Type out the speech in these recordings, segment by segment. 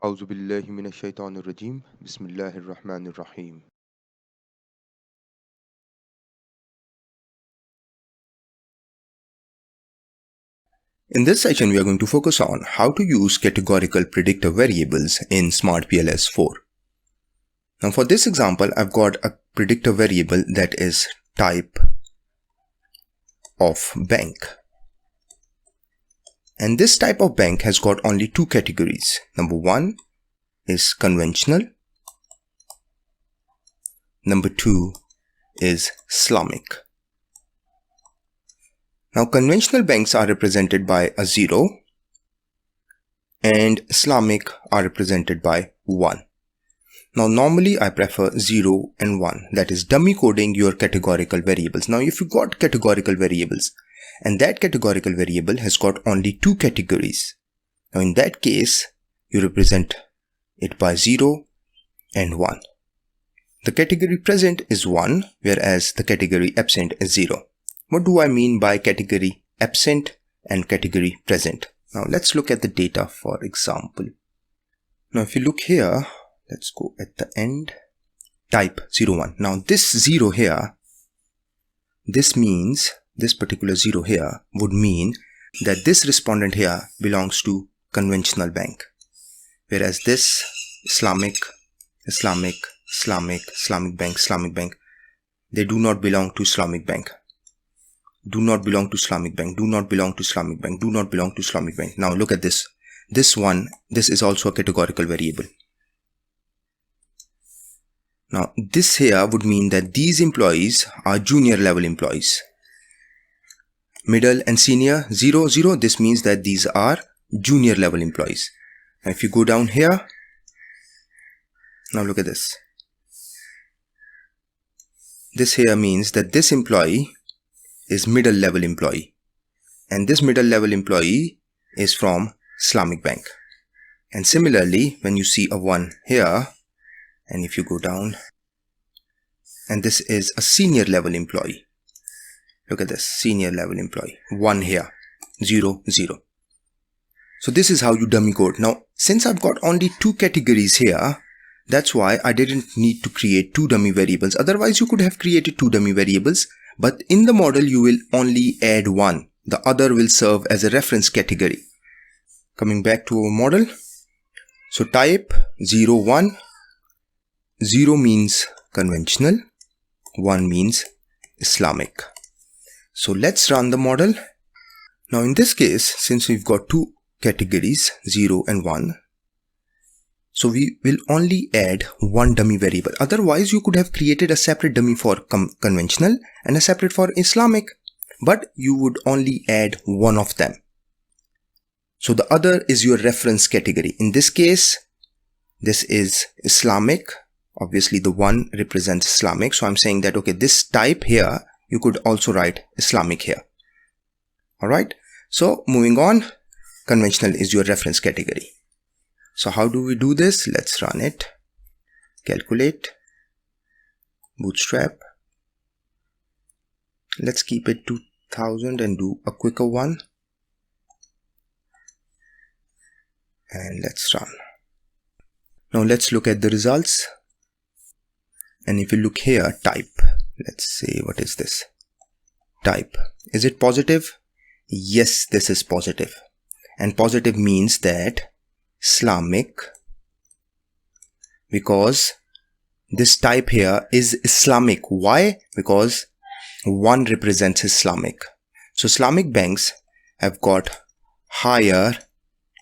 أعوذ بالله من الشيطان الرجيم بسم الله الرحمن الرحيم. In this section, we are going to focus on how to use categorical predictor variables in smartpls 4. Now for this example, I've got a predictor variable that is type of bank. And this type of bank has got only two categories. Number one is conventional. Number two is Islamic. Now conventional banks are represented by a 0 and Islamic are represented by 1. Now normally I prefer 0 and 1, that is dummy coding your categorical variables. Now if you got categorical variables and that categorical variable has got only two categories, now in that case you represent it by 0 and 1. The category present is 1 whereas the category absent is 0. What do I mean by category absent and category present? Now let's look at the data for example. Now if you look here, let's go at the end, type 01. Now this 0 here, this means, this particular 0 here would mean that this respondent here belongs to conventional bank. Whereas this Islamic bank, they do not belong to Islamic bank. Do not belong to Islamic bank, do not belong to Islamic bank, do not belong to Islamic bank. Now look at this. This one, this is also a categorical variable. Now this here would mean that these employees are junior level employees. Middle and senior 0, 0, this means that these are junior level employees. Now if you go down here, now look at this. This here means that this employee is middle level employee and this middle level employee is from Islamic bank. And similarly when you see a 1 here and if you go down, and this is a senior level employee, look at this, senior level employee, 1 here, 0, 0. So this is how you dummy code. Now since I've got only two categories here, that's why I didn't need to create two dummy variables. Otherwise you could have created two dummy variables, but in the model you will only add one. The other will serve as a reference category. Coming back to our model. So type 01, 0 means conventional, 1 means Islamic. So let's run the model. Now in this case, since we've got two categories 0 and 1, so we will only add one dummy variable. Otherwise you could have created a separate dummy for conventional and a separate for Islamic, but you would only add one of them. So the other is your reference category. In this case, this is Islamic. Obviously the 1 represents Islamic. So I'm saying that, okay, this type here, you could also write Islamic here. Alright. So moving on, conventional is your reference category. So how do we do this? Let's run it. Calculate, bootstrap. Let's keep it 2000 and do a quicker one. And let's run. Now let's look at the results. And if you look here, type, let's say, what is this? Type. Is it positive? Yes, this is positive. And positive means that Islamic, because this type here is Islamic. Why? Because 1 represents Islamic. So Islamic banks have got higher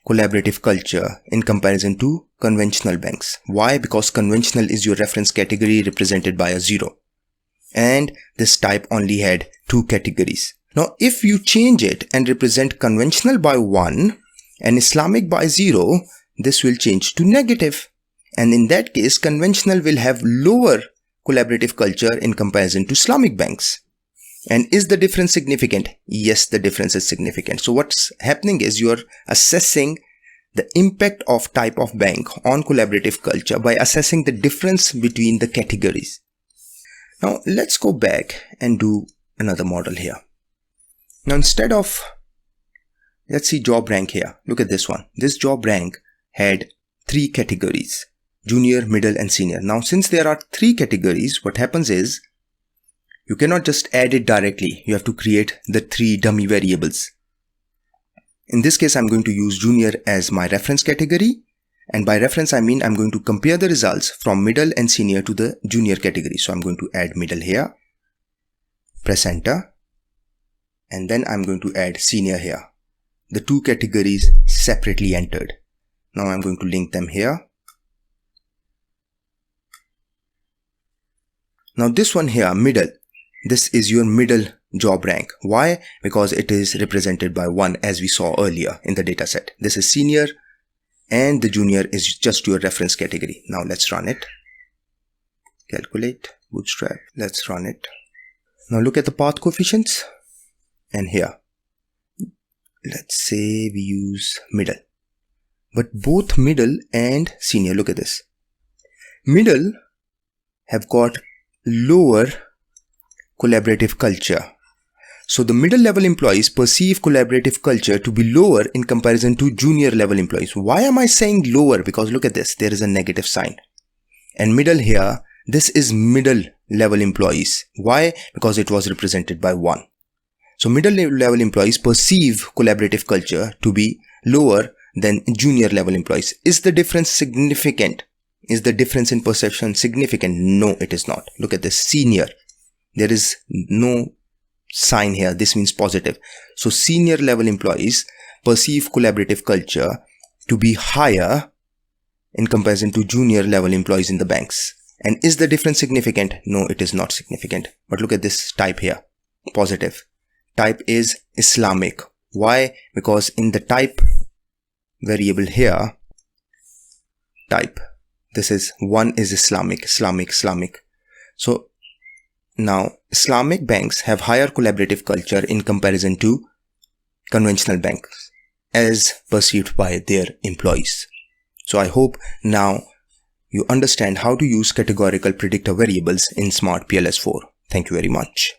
collaborative culture in comparison to conventional banks. Why? Because conventional is your reference category represented by a 0. And this type only had two categories. Now if you change it and represent conventional by 1 and Islamic by 0, this will change to negative. And in that case, conventional will have lower collaborative culture in comparison to Islamic banks. And is the difference significant? Yes, the difference is significant. So what's happening is you're assessing the impact of type of bank on collaborative culture by assessing the difference between the categories. Now let's go back and do another model here. Now instead of, let's see job rank here. Look at this one. This job rank had three categories: junior, middle and senior. Now since there are three categories, what happens is you cannot just add it directly. You have to create the three dummy variables. In this case, I'm going to use junior as my reference category, and by reference I mean I'm going to compare the results from middle and senior to the junior category. So I'm going to add middle here, press enter, and then I'm going to add senior here. The two categories separately entered. Now I'm going to link them here. Now this one here, middle, this is your middle job rank. Why? Because it is represented by 1 as we saw earlier in the data set. This is senior and the junior is just your reference category. Now let's run it. Calculate, bootstrap, let's run it. Now look at the path coefficients, and here let's say we use middle, but both middle and senior, look at this, middle have got lower collaborative culture. So the middle level employees perceive collaborative culture to be lower in comparison to junior level employees. Why am I saying lower? Because look at this, there is a negative sign. And middle here, this is middle level employees. Why? Because it was represented by 1. So middle level employees perceive collaborative culture to be lower than junior level employees. Is the difference significant? Is the difference in perception significant? No, it is not. Look at this, senior. There is no sign here. This means positive. So senior level employees perceive collaborative culture to be higher in comparison to junior level employees in the banks. And is the difference significant? No, it is not significant. But look at this type here, positive. Type is Islamic. Why? Because in the type variable here, type, this is 1 is Islamic. So now Islamic banks have higher collaborative culture in comparison to conventional banks as perceived by their employees. So I hope now you understand how to use categorical predictor variables in smartpls 4. Thank you very much.